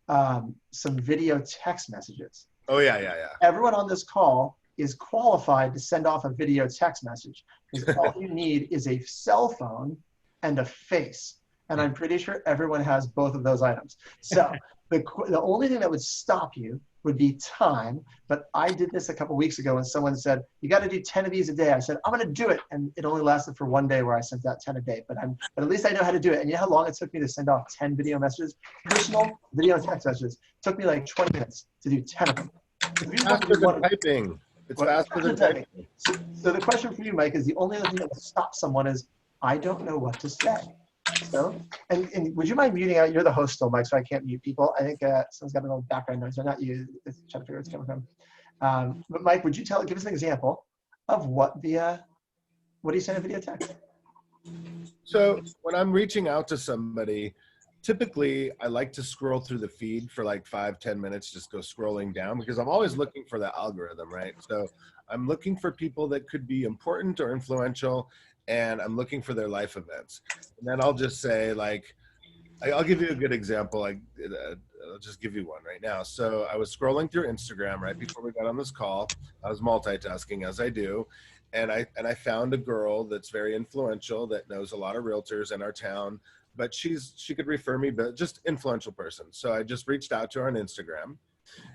some video text messages. Oh, yeah. Everyone on this call is qualified to send off a video text message, because all you need is a cell phone and a face. And I'm pretty sure everyone has both of those items. So the only thing that would stop you would be time. But I did this a couple weeks ago when someone said, you got to do 10 of these a day. I said, I'm going to do it. And it only lasted for one day where I sent out 10 a day. But at least I know how to do it. And you know how long it took me to send off 10 video messages? Personal video and text messages. It took me like 20 minutes to do 10 of them. Faster than typing. It's faster than typing. So the question for you, Mike, is the only other thing that will stop someone is, I don't know what to say. So, and would you mind muting out? You're the host still, Mike, so I can't mute people. I think someone's got a little background noise. Or not you. It's trying to figure out where it's coming from. But Mike, would you give us an example of what do you send a video text? So when I'm reaching out to somebody, typically I like to scroll through the feed for like 5-10 minutes, just go scrolling down, because I'm always looking for the algorithm, right? So I'm looking for people that could be important or influential, and I'm looking for their life events. And then I'll just say, like, I'll give you a good example. I'll just give you one right now. So I was scrolling through Instagram right before we got on this call. I was multitasking, as I do. And I found a girl that's very influential, that knows a lot of realtors in our town, but she could refer me, but just influential person. So I just reached out to her on Instagram,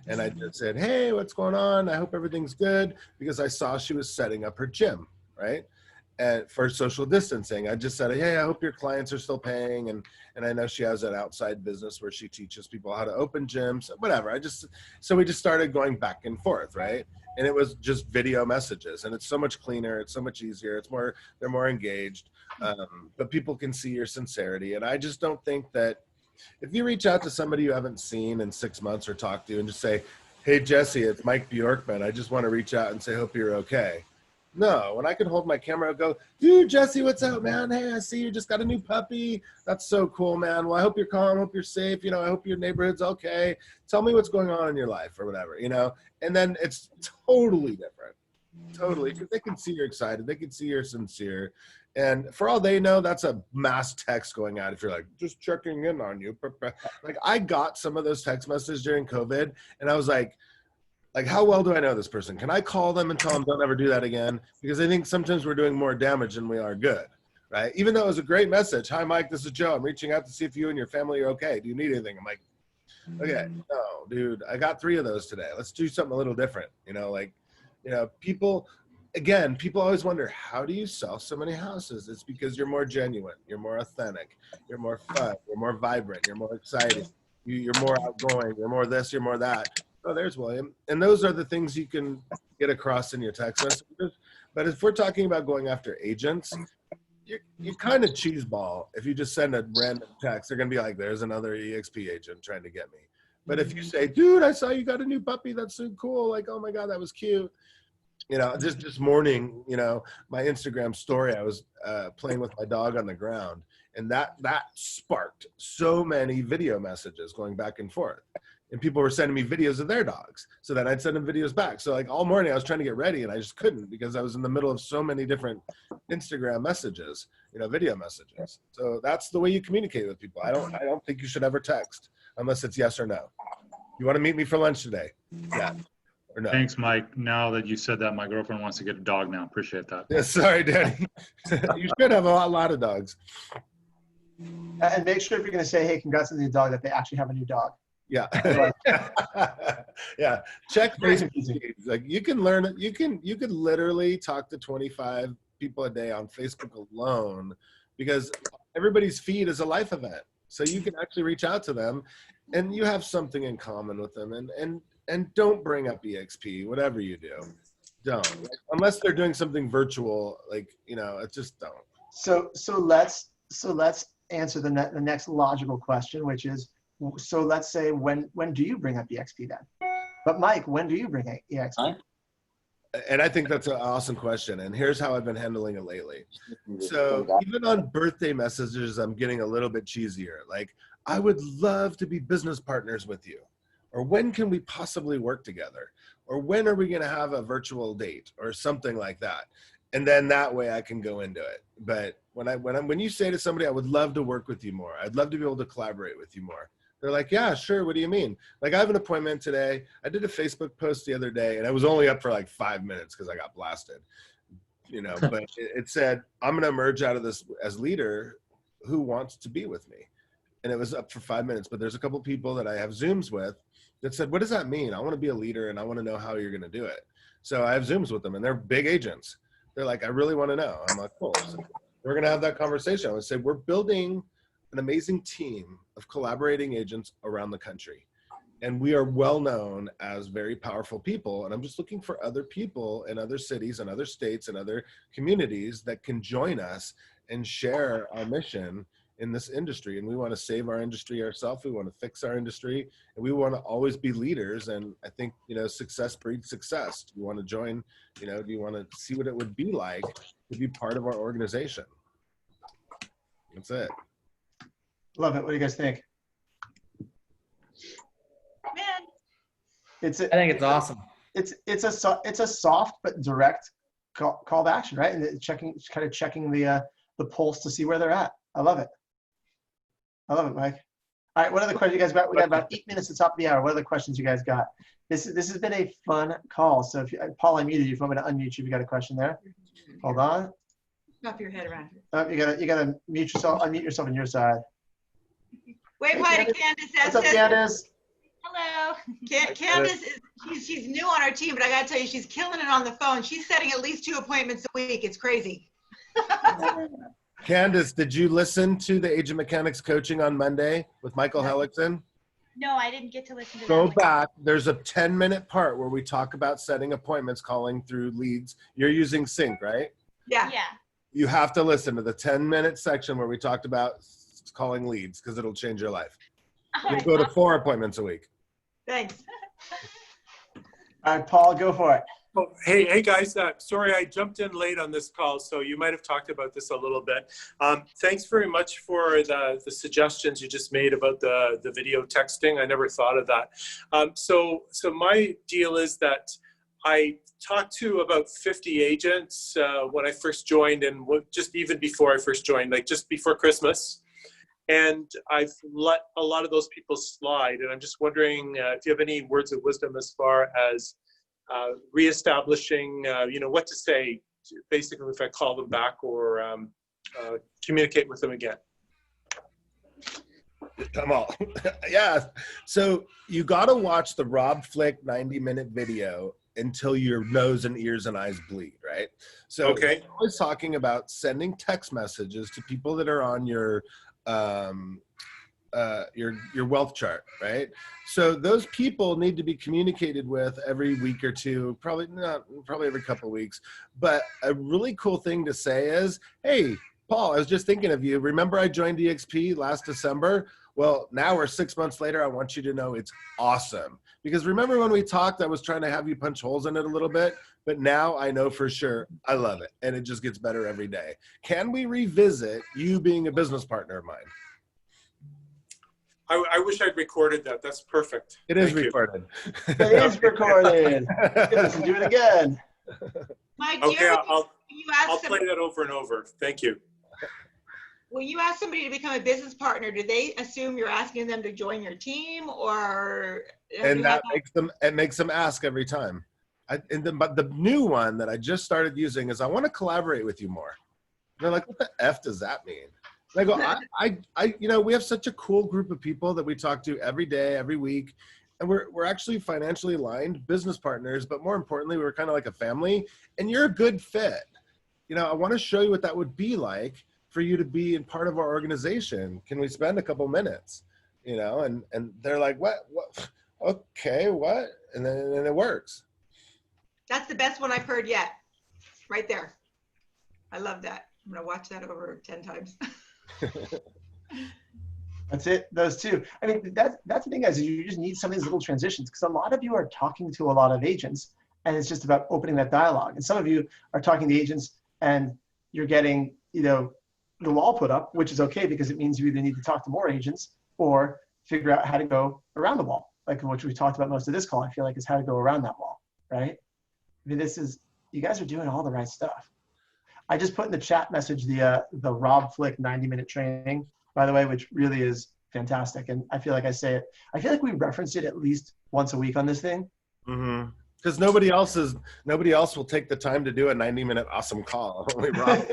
and I just said, hey, what's going on? I hope everything's good, because I saw she was setting up her gym, right? And for social distancing, I just said, hey, I hope your clients are still paying. And I know she has an outside business where she teaches people how to open gyms, whatever. So we just started going back and forth, right? And it was just video messages, and it's so much cleaner. It's so much easier. They're more engaged, but people can see your sincerity. And I just don't think that if you reach out to somebody you haven't seen in 6 months or talked to and just say, hey, Jesse, it's Mike Bjorkman. I just want to reach out and say, hope you're okay. No, when I could hold my camera and go, dude, Jesse, what's up, man? Hey, I see you just got a new puppy. That's so cool, man. Well, I hope you're calm. Hope you're safe. You know, I hope your neighborhood's okay. Tell me what's going on in your life or whatever, you know? And then it's totally different. Totally. Because they can see you're excited. They can see you're sincere. And for all they know, that's a mass text going out if you're like, just checking in on you. Like, I got some of those text messages during COVID, and I was like, how well do I know this person? Can I call them and tell them don't ever do that again? Because I think sometimes we're doing more damage than we are good, right? Even though it was a great message. Hi, Mike, this is Joe. I'm reaching out to see if you and your family are okay. Do you need anything? I'm like, okay, no, dude, I got 3 of those today. Let's do something a little different. You know, like, you know, people always wonder, how do you sell so many houses? It's because you're more genuine. You're more authentic. You're more fun. You're more vibrant. You're more exciting. You're more outgoing. You're more this, you're more that. Oh, there's William. And those are the things you can get across in your text messages. But if we're talking about going after agents, you kind of cheeseball. If you just send a random text, they're going to be like, there's another EXP agent trying to get me. But if you say, dude, I saw you got a new puppy. That's so cool. Like, oh my God, that was cute. You know, just this morning, you know, my Instagram story, I was playing with my dog on the ground, and that sparked so many video messages going back and forth. And people were sending me videos of their dogs. So then I'd send them videos back. So like all morning I was trying to get ready, and I just couldn't, because I was in the middle of so many different Instagram messages, you know, video messages. So that's the way you communicate with people. I don't think you should ever text unless it's yes or no. You want to meet me for lunch today? Yeah. Or no. Thanks, Mike. Now that you said that, my girlfriend wants to get a dog now. Appreciate that. Yeah, sorry, Daddy. You should have a lot of dogs. And make sure if you're going to say, hey, congrats on the new dog, that they actually have a new dog. Yeah. Yeah. Check Facebook feeds. Like, you can learn it. You could literally talk to 25 people a day on Facebook alone, because everybody's feed is a life event. So you can actually reach out to them, and you have something in common with them. And don't bring up EXP, whatever you do. Don't. Like, unless they're doing something virtual, like, you know, it just don't. So let's answer the next logical question, which is, so let's say when do you bring up EXP then? But Mike, when do you bring up EXP? And I think that's an awesome question. And here's how I've been handling it lately. So even on birthday messages, I'm getting a little bit cheesier. Like, I would love to be business partners with you. Or when can we possibly work together? Or when are we going to have a virtual date or something like that? And then that way I can go into it. But when you say to somebody, I would love to work with you more, I'd love to be able to collaborate with you more, they're like, yeah, sure. What do you mean? Like, I have an appointment today. I did a Facebook post the other day, and I was only up for like 5 minutes because I got blasted, you know, but it said, I'm going to emerge out of this as leader. who wants to be with me? And it was up for 5 minutes, but there's a couple people that I have Zooms with that said, what does that mean? I want to be a leader and I want to know how you're going to do it. So I have Zooms with them and they're big agents. They're like, I really want to know. I'm like, cool. So we're going to have that conversation. I would say we're building an amazing team of collaborating agents around the country. And we are well known as very powerful people. And I'm just looking for other people in other cities and other states and other communities that can join us and share our mission in this industry. And we want to save our industry ourselves. We want to fix our industry, and we want to always be leaders. And I think, success breeds success. Do you want to join? Do you want to see what it would be like to be part of our organization? That's it. Love it. What do you guys think? Man, I think it's awesome. It's a soft but direct call to action, right? And it's kind of checking the pulse to see where they're at. I love it. Mike. All right, what other questions you guys got? We got about 8 minutes to top of the hour. What other questions you guys got? This has been a fun call. So if Paul, I muted you. If you want me to unmute you, if you got a question there. Hold on. wrap your head around it. Oh, you gotta mute yourself. Unmute yourself on your side. Wait, hi to Candace. What's up, Candace? Hello. Candace is she's new on our team, but I gotta tell you, she's killing it on the phone. She's setting at least 2 appointments a week. It's crazy. Candace, did you listen to the Agent Mechanics coaching on Monday with Michael Hellickson? No, I didn't get to listen to that. Go back. There's a 10-minute part where we talk about setting appointments, calling through leads. You're using Sync, right? Yeah. Yeah. You have to listen to the 10-minute section where we talked about calling leads because it'll change your life. You'll go to 4 appointments a week. Thanks. All right, Paul, go for it. Oh, hey guys, sorry I jumped in late on this call, so you might have talked about this a little bit. Thanks very much for the suggestions you just made about the video texting. I never thought of that. So my deal is that I talked to about 50 agents when I first joined, and just even before I first joined, like just before Christmas. And I've let a lot of those people slide. And I'm just wondering if you have any words of wisdom as far as reestablishing, what to say, basically, if I call them back or communicate with them again. Come on. Yeah. So you got to watch the Rob Flick 90-minute video until your nose and ears and eyes bleed, right? So okay. I was talking about sending text messages to people that are on your wealth chart, right? So those people need to be communicated with every week or two, probably every couple of weeks. But a really cool thing to say is, hey, Paul, I was just thinking of you. Remember I joined EXP last December? Well, now we're 6 months later. I want you to know it's awesome. Because remember when we talked, I was trying to have you punch holes in it a little bit, but now I know for sure I love it. And it just gets better every day. Can we revisit you being a business partner of mine? I wish I'd recorded that. That's perfect. It is recorded. It is recorded. Listen, do it again. Mike, Okay, I'll play play that over and over. Thank you. When you ask somebody to become a business partner, do they assume you're asking them to join your team, or? And that makes them ask every time. But the new one that I just started using is I want to collaborate with you more. They're like, what the F does that mean? And I go, we have such a cool group of people that we talk to every day, every week. And we're actually financially aligned business partners, but more importantly, we're kind of like a family, and you're a good fit. I want to show you what that would be like for you to be in part of our organization. Can we spend a couple minutes? And they're like, what? Okay, what? And then it works. That's the best one I've heard yet. Right there. I love that. I'm going to watch that over 10 times. That's it. Those two. I mean, that's the thing, guys, is you just need some of these little transitions, because a lot of you are talking to a lot of agents, and it's just about opening that dialogue. And some of you are talking to agents and you're getting, the wall put up, which is okay, because it means you either need to talk to more agents or figure out how to go around the wall, like which we talked about most of this call, I feel like, is how to go around that wall, right? I mean, you guys are doing all the right stuff. I just put in the chat message the Rob Flick 90-minute training, by the way, which really is fantastic. And I feel like I feel like we referenced it at least once a week on this thing. Mm-hmm. Because nobody else will take the time to do a 90-minute awesome call. Only Rob.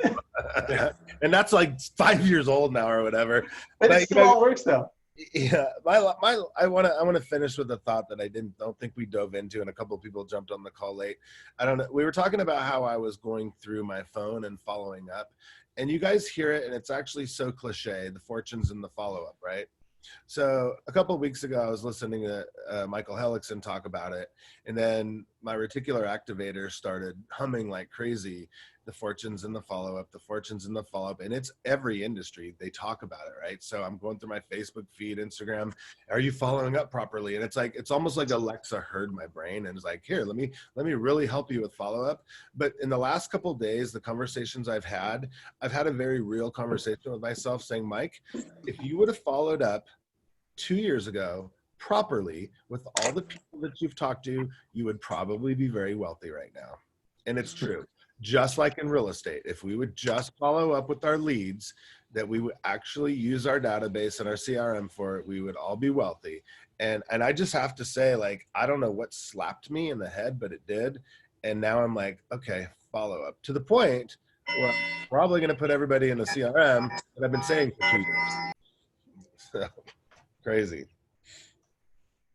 And that's like 5 years old now or whatever. But it still all works though. Yeah, I want to finish with a thought that I don't think we dove into, and a couple of people jumped on the call late. I don't know. We were talking about how I was going through my phone and following up, and you guys hear it, and it's actually so cliche, the fortunes and the follow-up, right? So a couple of weeks ago, I was listening to Michael Hellickson talk about it, and then my reticular activator started humming like crazy, the fortunes and the follow-up, the fortunes and the follow-up, and it's every industry, they talk about it, right? So I'm going through my Facebook feed, Instagram, are you following up properly? And it's almost like Alexa heard my brain and is like, here, let me really help you with follow-up. But in the last couple of days, the conversations I've had a very real conversation with myself saying, Mike, if you would have followed up 2 years ago properly with all the people that you've talked to, you would probably be very wealthy right now. And it's true. Just like in real estate, if we would just follow up with our leads, that we would actually use our database and our CRM for it, we would all be wealthy. And I just have to say, like, I don't know what slapped me in the head, but it did. And now I'm like, okay, follow up, to the point where I'm probably going to put everybody in the CRM that I've been saying for 2 years. So, crazy.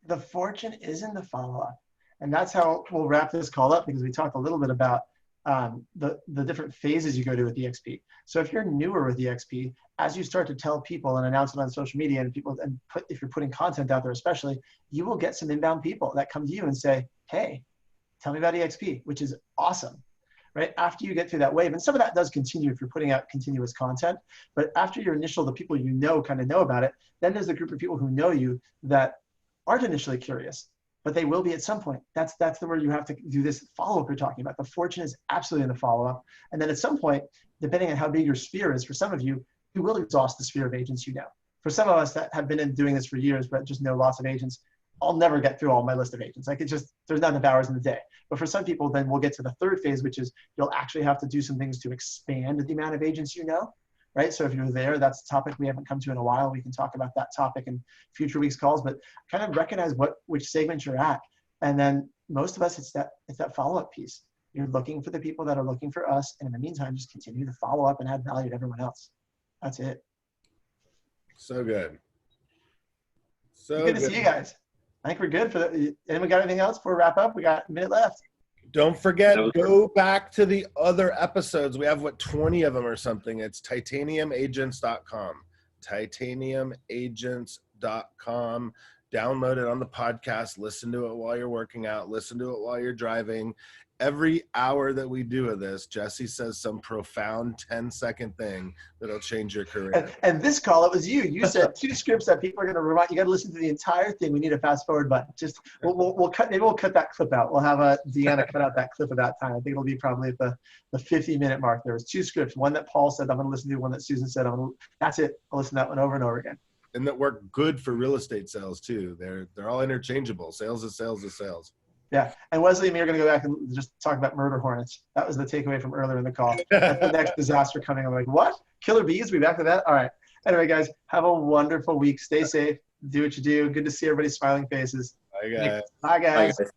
The fortune is in the follow-up. And that's how we'll wrap this call up, because we talked a little bit about the different phases you go to with EXP. So if you're newer with EXP, as you start to tell people and announce it on social media, and if you're putting content out there especially, you will get some inbound people that come to you and say, hey, tell me about EXP, which is awesome, right? After you get through that wave, and some of that does continue if you're putting out continuous content, but after your initial, the people you know kind of know about it, then there's a group of people who know you that aren't initially curious, but they will be at some point. That's where you have to do this follow-up you're talking about. The fortune is absolutely in the follow-up. And then at some point, depending on how big your sphere is, for some of you, you will exhaust the sphere of agents you know. For some of us that have been doing this for years, but just know lots of agents, I'll never get through all my list of agents. Like, it's just, there's not enough hours in the day. But for some people, then we'll get to the third phase, which is you'll actually have to do some things to expand the amount of agents you know, right? So if you're there, that's a topic we haven't come to in a while. We can talk about that topic in future weeks' calls, but kind of recognize which segment you're at. And then most of us, it's that follow-up piece. You're looking for the people that are looking for us. And in the meantime, just continue to follow up and add value to everyone else. That's it. So good. So good to see you guys. I think we're good for that. Anyone got anything else before we wrap up? We got a minute left. Don't forget, go back to the other episodes. We have, 20 of them or something. It's titaniumagents.com. Titaniumagents.com. Download it on the podcast. Listen to it while you're working out. Listen to it while you're driving. Every hour that we do of this, Jesse says some profound 10-second thing that'll change your career. And this call, it was you. You said 2 scripts that people are going to remind. You got to listen to the entire thing. We need a fast forward button. Just we'll cut. Maybe we'll cut that clip out. We'll have Deanna cut out that clip at that time. I think it'll be probably at the 50-minute mark. There was 2 scripts. One that Paul said I'm going to listen to. One that Susan said that's it. I'll listen to that one over and over again. And that work good for real estate sales too. They're all interchangeable. Sales is sales is sales. Yeah, and Wesley and me are going to go back and just talk about murder hornets. That was the takeaway from earlier in the call. That's the next disaster coming. I'm like, what? Killer bees? We back to that? All right. Anyway, guys, have a wonderful week. Stay safe. Do what you do. Good to see everybody's smiling faces. Bye, guys. Bye, guys. Bye, guys.